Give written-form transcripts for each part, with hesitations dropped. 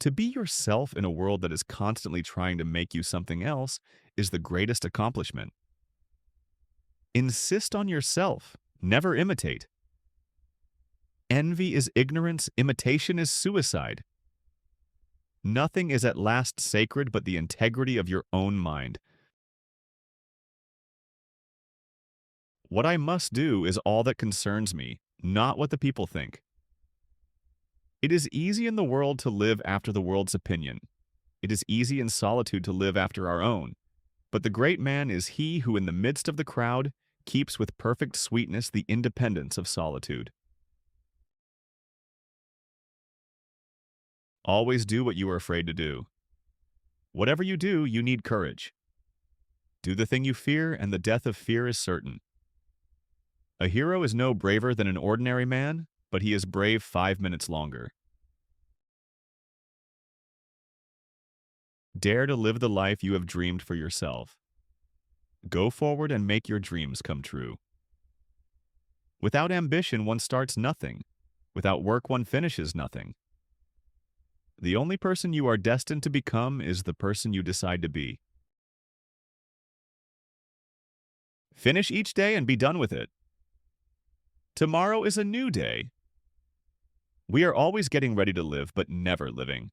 To be yourself in a world that is constantly trying to make you something else is the greatest accomplishment. Insist on yourself, never imitate. Envy is ignorance, imitation is suicide. Nothing is at last sacred but the integrity of your own mind. What I must do is all that concerns me, not what the people think. It is easy in the world to live after the world's opinion. It is easy in solitude to live after our own. But the great man is he who in the midst of the crowd keeps with perfect sweetness the independence of solitude. Always do what you are afraid to do. Whatever you do, you need courage. Do the thing you fear, and the death of fear is certain. A hero is no braver than an ordinary man, but he is brave 5 minutes longer. Dare to live the life you have dreamed for yourself. Go forward and make your dreams come true. Without ambition, one starts nothing. Without work, one finishes nothing. The only person you are destined to become is the person you decide to be. Finish each day and be done with it. Tomorrow is a new day. We are always getting ready to live, but never living.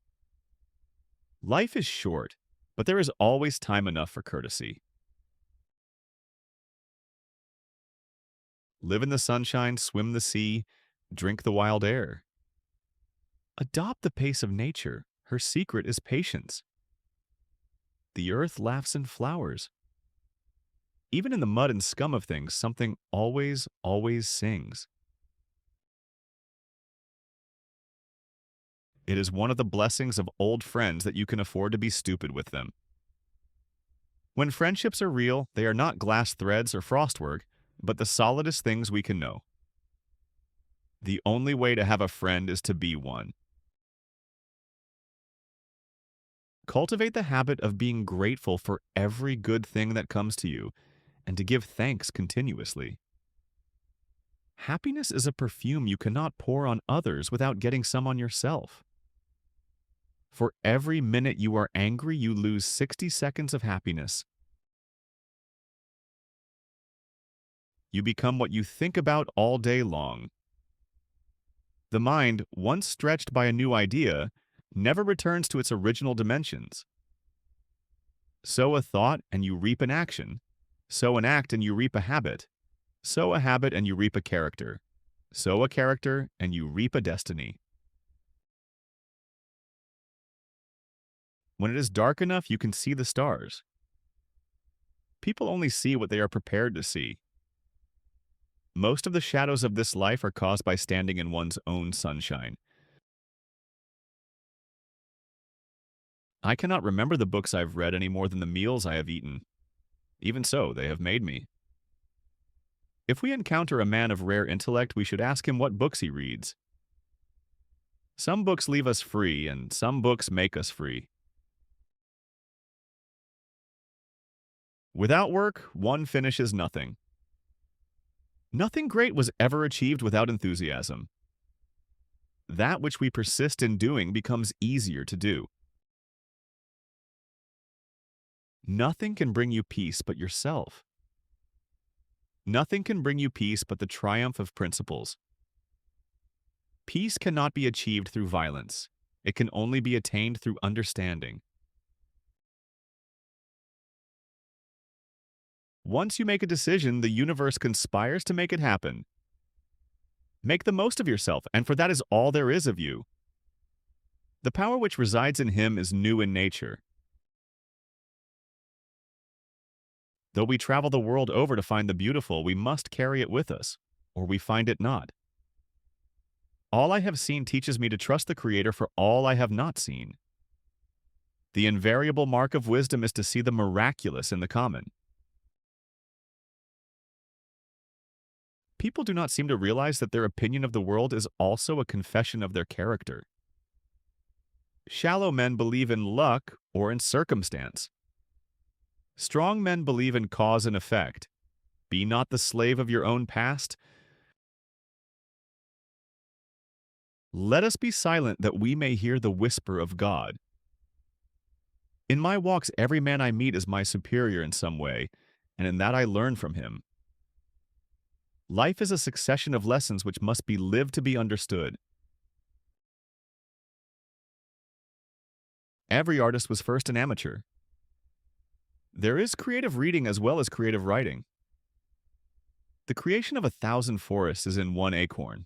Life is short, but there is always time enough for courtesy. Live in the sunshine, swim the sea, drink the wild air. Adopt the pace of nature. Her secret is patience. The earth laughs and flowers. Even in the mud and scum of things, something always sings. It is one of the blessings of old friends that you can afford to be stupid with them. When friendships are real, they are not glass threads or frostwork, but the solidest things we can know. The only way to have a friend is to be one. Cultivate the habit of being grateful for every good thing that comes to you, and to give thanks continuously. Happiness is a perfume you cannot pour on others without getting some on yourself. For every minute you are angry, you lose 60 seconds of happiness. You become what you think about all day long. The mind, once stretched by a new idea, never returns to its original dimensions. Sow a thought and you reap an action. Sow an act and you reap a habit. Sow a habit and you reap a character. Sow a character and you reap a destiny. When it is dark enough, you can see the stars. People only see what they are prepared to see. Most of the shadows of this life are caused by standing in one's own sunshine. I cannot remember the books I've read any more than the meals I have eaten. Even so, they have made me. If we encounter a man of rare intellect, we should ask him what books he reads. Some books leave us free, and some books make us free. Without work, one finishes nothing. Nothing great was ever achieved without enthusiasm. That which we persist in doing becomes easier to do. Nothing can bring you peace but yourself. Nothing can bring you peace but the triumph of principles. Peace cannot be achieved through violence. It can only be attained through understanding. Once you make a decision, the universe conspires to make it happen. Make the most of yourself, and for that is all there is of you. The power which resides in him is new in nature. Though we travel the world over to find the beautiful, we must carry it with us, or we find it not. All I have seen teaches me to trust the Creator for all I have not seen. The invariable mark of wisdom is to see the miraculous in the common. People do not seem to realize that their opinion of the world is also a confession of their character. Shallow men believe in luck or in circumstance. Strong men believe in cause and effect. Be not the slave of your own past, Let us be silent that we may hear the whisper of God. In my walks, every man I meet is my superior in some way, and in that I learn from him. Life is a succession of lessons which must be lived to be understood. Every artist was first an amateur. There is creative reading as well as creative writing. The creation of 1,000 forests is in one acorn.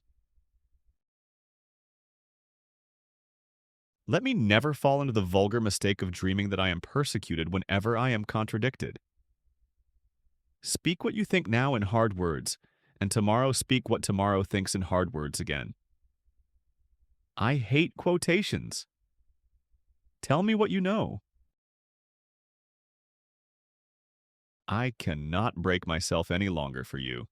Let me never fall into the vulgar mistake of dreaming that I am persecuted whenever I am contradicted. Speak what you think now in hard words, and tomorrow speak what tomorrow thinks in hard words again. I hate quotations. Tell me what you know. I cannot break myself any longer for you.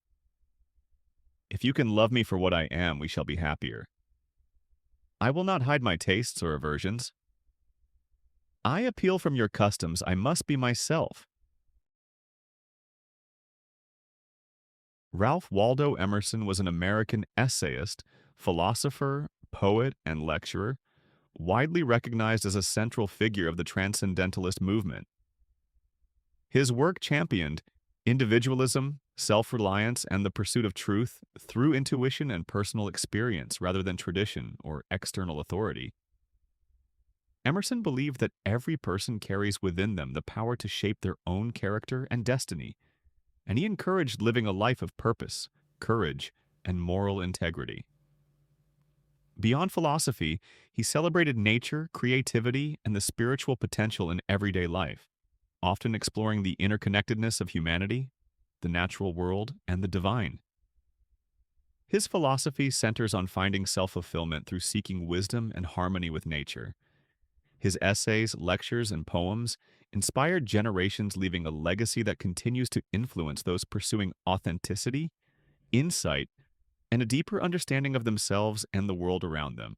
If you can love me for what I am, we shall be happier. I will not hide my tastes or aversions. I appeal from your customs, I must be myself. Ralph Waldo Emerson was an American essayist, philosopher, poet, and lecturer, widely recognized as a central figure of the Transcendentalist movement. His work championed individualism, self-reliance, and the pursuit of truth through intuition and personal experience rather than tradition or external authority. Emerson believed that every person carries within them the power to shape their own character and destiny, and he encouraged living a life of purpose, courage, and moral integrity. Beyond philosophy, he celebrated nature, creativity, and the spiritual potential in everyday life, often exploring the interconnectedness of humanity, the natural world, and the divine. His philosophy centers on finding self-fulfillment through seeking wisdom and harmony with nature. His essays, lectures, and poems inspired generations, leaving a legacy that continues to influence those pursuing authenticity, insight, and a deeper understanding of themselves and the world around them.